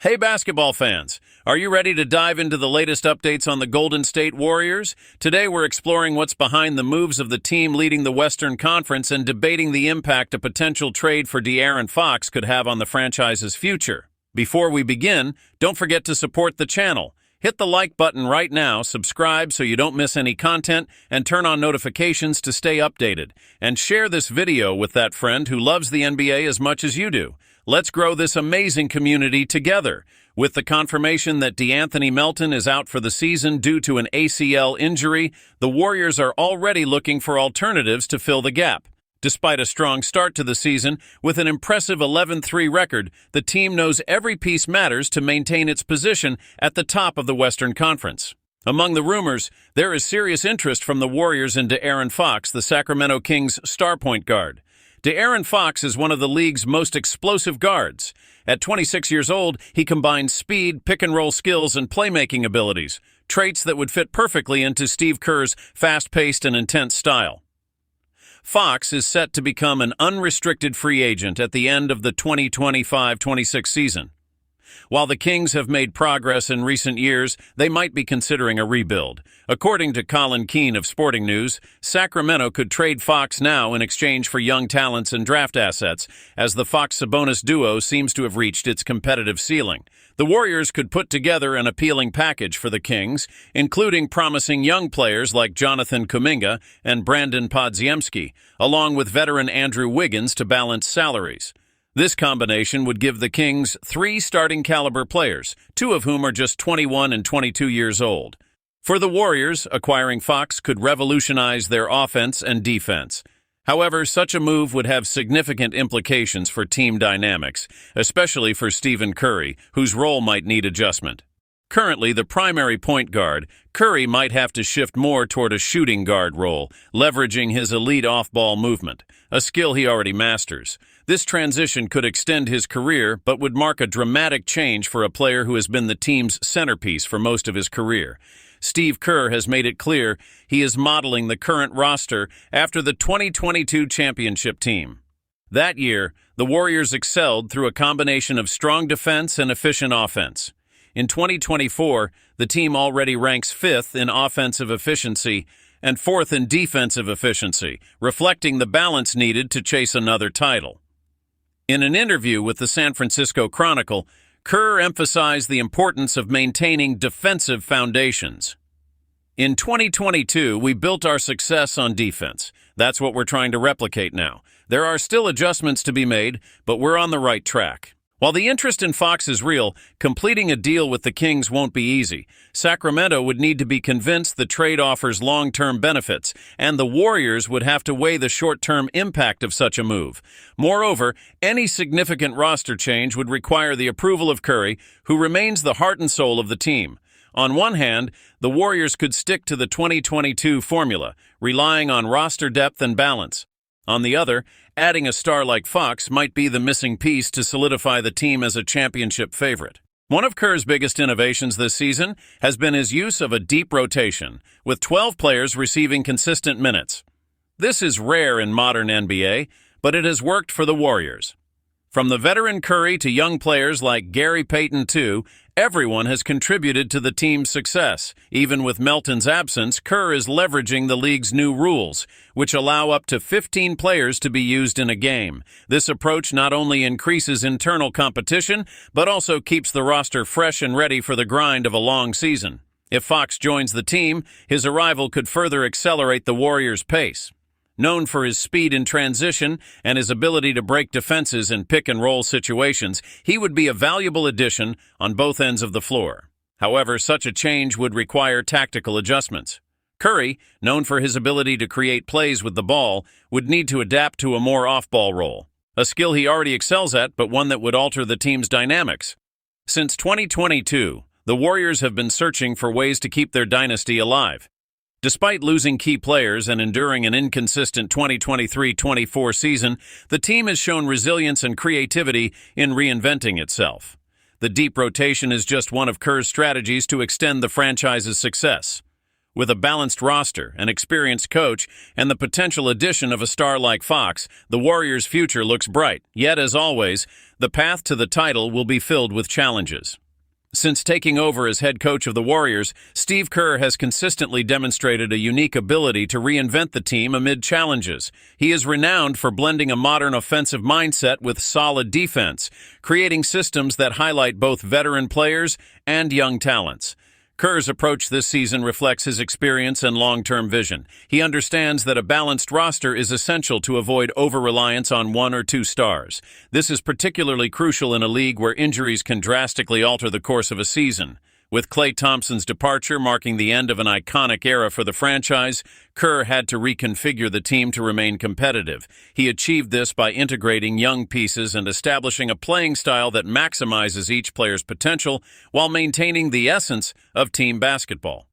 Hey basketball fans, are you ready to dive into the latest updates on the Golden State Warriors? Today we're exploring what's behind the moves of the team leading the Western Conference and debating the impact a potential trade for De'Aaron Fox could have on the franchise's future. Before we begin, don't forget to support the channel. Hit the like button right now, subscribe so you don't miss any content, and turn on notifications to stay updated. And share this video with that friend who loves the NBA as much as you do. Let's grow this amazing community together. With the confirmation that DeAnthony Melton is out for the season due to an ACL injury, the Warriors are already looking for alternatives to fill the gap. Despite a strong start to the season, with an impressive 11-3 record, the team knows every piece matters to maintain its position at the top of the Western Conference. Among the rumors, there is serious interest from the Warriors in De'Aaron Fox, the Sacramento Kings' star point guard. De'Aaron Fox is one of the league's most explosive guards. At 26 years old, he combines speed, pick-and-roll skills, and playmaking abilities, traits that would fit perfectly into Steve Kerr's fast-paced and intense style. Fox is set to become an unrestricted free agent at the end of the 2025-26 season. While the Kings have made progress in recent years, they might be considering a rebuild. According to Colin Keane of Sporting News, Sacramento could trade Fox now in exchange for young talents and draft assets, as the Fox-Sabonis duo seems to have reached its competitive ceiling. The Warriors could put together an appealing package for the Kings, including promising young players like Jonathan Kuminga and Brandon Podziemski, along with veteran Andrew Wiggins to balance salaries. This combination would give the Kings 3 starting-caliber players, 2 of whom are just 21 and 22 years old. For the Warriors, acquiring Fox could revolutionize their offense and defense. However, such a move would have significant implications for team dynamics, especially for Stephen Curry, whose role might need adjustment. Currently the primary point guard, Curry might have to shift more toward a shooting guard role, leveraging his elite off-ball movement, a skill he already masters. This transition could extend his career, but would mark a dramatic change for a player who has been the team's centerpiece for most of his career. Steve Kerr has made it clear he is modeling the current roster after the 2022 championship team. That year, the Warriors excelled through a combination of strong defense and efficient offense. In 2024, the team already ranks 5th in offensive efficiency and 4th in defensive efficiency, reflecting the balance needed to chase another title. In an interview with the San Francisco Chronicle, Kerr emphasized the importance of maintaining defensive foundations. In 2022, we built our success on defense. That's what we're trying to replicate now. There are still adjustments to be made, but we're on the right track. While the interest in Fox is real, completing a deal with the Kings won't be easy. Sacramento would need to be convinced the trade offers long-term benefits, and the Warriors would have to weigh the short-term impact of such a move. Moreover, any significant roster change would require the approval of Curry, who remains the heart and soul of the team. On one hand, the Warriors could stick to the 2022 formula, relying on roster depth and balance. On the other, adding a star like Fox might be the missing piece to solidify the team as a championship favorite. One of Kerr's biggest innovations this season has been his use of a deep rotation, with 12 players receiving consistent minutes. This is rare in modern NBA, but it has worked for the Warriors. From the veteran Curry to young players like Gary Payton II, everyone has contributed to the team's success. Even with Melton's absence, Kerr is leveraging the league's new rules, which allow up to 15 players to be used in a game. This approach not only increases internal competition, but also keeps the roster fresh and ready for the grind of a long season. If Fox joins the team, his arrival could further accelerate the Warriors' pace. Known for his speed in transition and his ability to break defenses in pick-and-roll situations, he would be a valuable addition on both ends of the floor. However, such a change would require tactical adjustments. Curry, known for his ability to create plays with the ball, would need to adapt to a more off-ball role, a skill he already excels at, but one that would alter the team's dynamics. Since 2022, the Warriors have been searching for ways to keep their dynasty alive. Despite losing key players and enduring an inconsistent 2023-24 season, the team has shown resilience and creativity in reinventing itself. The deep rotation is just one of Kerr's strategies to extend the franchise's success. With a balanced roster, an experienced coach, and the potential addition of a star like Fox, the Warriors' future looks bright. Yet, as always, the path to the title will be filled with challenges. Since taking over as head coach of the Warriors, Steve Kerr has consistently demonstrated a unique ability to reinvent the team amid challenges. He is renowned for blending a modern offensive mindset with solid defense, creating systems that highlight both veteran players and young talents. Kerr's approach this season reflects his experience and long-term vision. He understands that a balanced roster is essential to avoid over-reliance on one or two stars. This is particularly crucial in a league where injuries can drastically alter the course of a season. With Klay Thompson's departure marking the end of an iconic era for the franchise, Kerr had to reconfigure the team to remain competitive. He achieved this by integrating young pieces and establishing a playing style that maximizes each player's potential while maintaining the essence of team basketball.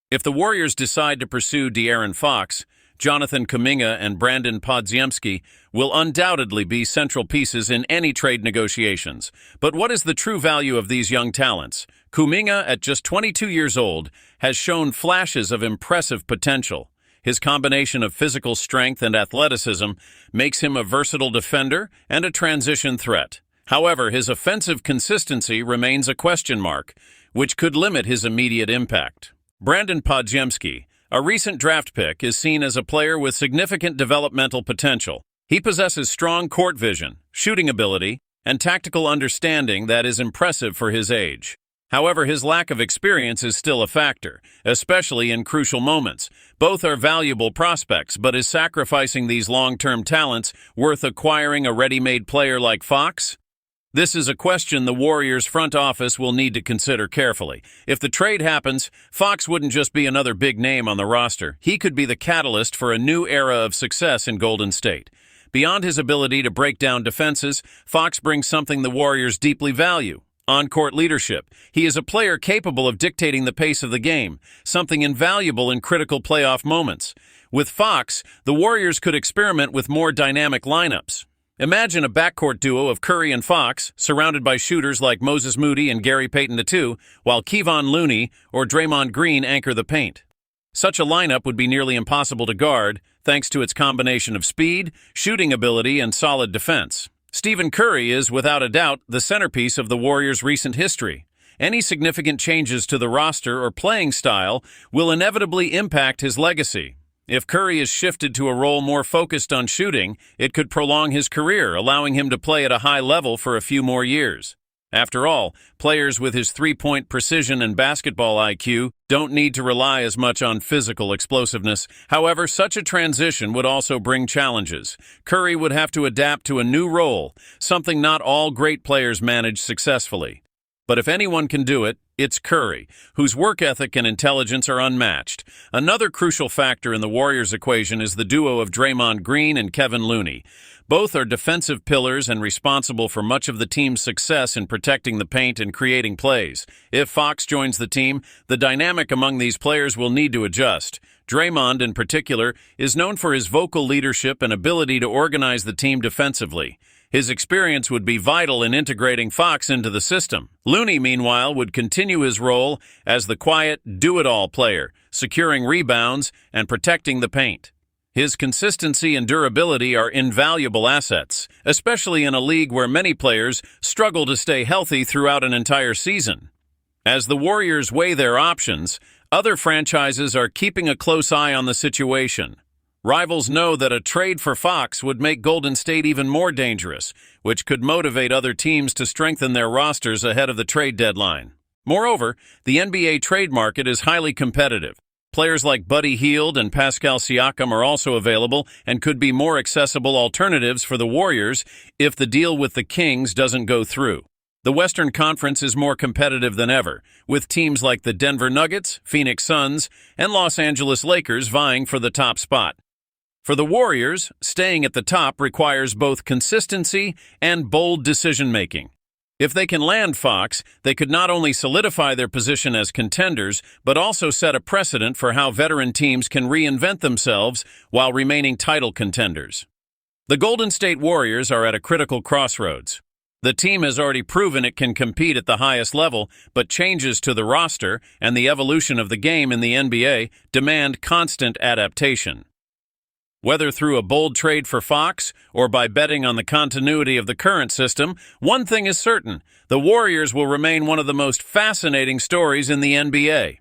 If the Warriors decide to pursue De'Aaron Fox, Jonathan Kuminga and Brandon Podziemski will undoubtedly be central pieces in any trade negotiations. But what is the true value of these young talents? Kuminga, at just 22 years old, has shown flashes of impressive potential. His combination of physical strength and athleticism makes him a versatile defender and a transition threat. However, his offensive consistency remains a question mark, which could limit his immediate impact. Brandon Podziemski, a recent draft pick, is seen as a player with significant developmental potential. He possesses strong court vision, shooting ability, and tactical understanding that is impressive for his age. However, his lack of experience is still a factor, especially in crucial moments. Both are valuable prospects, but is sacrificing these long-term talents worth acquiring a ready-made player like Fox? This is a question the Warriors' front office will need to consider carefully. If the trade happens, Fox wouldn't just be another big name on the roster. He could be the catalyst for a new era of success in Golden State. Beyond his ability to break down defenses, Fox brings something the Warriors deeply value: on-court leadership. He is a player capable of dictating the pace of the game, something invaluable in critical playoff moments. With Fox, the Warriors could experiment with more dynamic lineups. Imagine a backcourt duo of Curry and Fox, surrounded by shooters like Moses Moody and Gary Payton II, while Kevon Looney or Draymond Green anchor the paint. Such a lineup would be nearly impossible to guard, thanks to its combination of speed, shooting ability, and solid defense. Stephen Curry is, without a doubt, the centerpiece of the Warriors' recent history. Any significant changes to the roster or playing style will inevitably impact his legacy. If Curry is shifted to a role more focused on shooting, it could prolong his career, allowing him to play at a high level for a few more years. After all, players with his three-point precision and basketball IQ don't need to rely as much on physical explosiveness. However, such a transition would also bring challenges. Curry would have to adapt to a new role, something not all great players manage successfully. But if anyone can do it, it's Curry, whose work ethic and intelligence are unmatched. Another crucial factor in the Warriors' equation is the duo of Draymond Green and Kevon Looney. Both are defensive pillars and responsible for much of the team's success in protecting the paint and creating plays. If Fox joins the team, the dynamic among these players will need to adjust. Draymond, in particular, is known for his vocal leadership and ability to organize the team defensively. His experience would be vital in integrating Fox into the system. Looney, meanwhile, would continue his role as the quiet, do-it-all player, securing rebounds and protecting the paint. His consistency and durability are invaluable assets, especially in a league where many players struggle to stay healthy throughout an entire season. As the Warriors weigh their options, other franchises are keeping a close eye on the situation. Rivals know that a trade for Fox would make Golden State even more dangerous, which could motivate other teams to strengthen their rosters ahead of the trade deadline. Moreover, the NBA trade market is highly competitive. Players like Buddy Hield and Pascal Siakam are also available and could be more accessible alternatives for the Warriors if the deal with the Kings doesn't go through. The Western Conference is more competitive than ever, with teams like the Denver Nuggets, Phoenix Suns, and Los Angeles Lakers vying for the top spot. For the Warriors, staying at the top requires both consistency and bold decision-making. If they can land Fox, they could not only solidify their position as contenders, but also set a precedent for how veteran teams can reinvent themselves while remaining title contenders. The Golden State Warriors are at a critical crossroads. The team has already proven it can compete at the highest level, but changes to the roster and the evolution of the game in the NBA demand constant adaptation. Whether through a bold trade for Fox or by betting on the continuity of the current system, one thing is certain: the Warriors will remain one of the most fascinating stories in the NBA.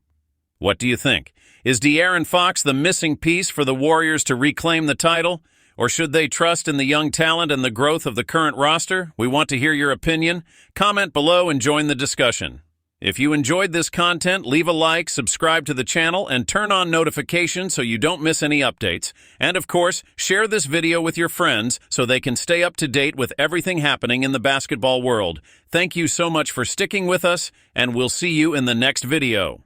What do you think? Is De'Aaron Fox the missing piece for the Warriors to reclaim the title? Or should they trust in the young talent and the growth of the current roster? We want to hear your opinion. Comment below and join the discussion. If you enjoyed this content, leave a like, subscribe to the channel, and turn on notifications so you don't miss any updates. And of course, share this video with your friends so they can stay up to date with everything happening in the basketball world. Thank you so much for sticking with us, and we'll see you in the next video.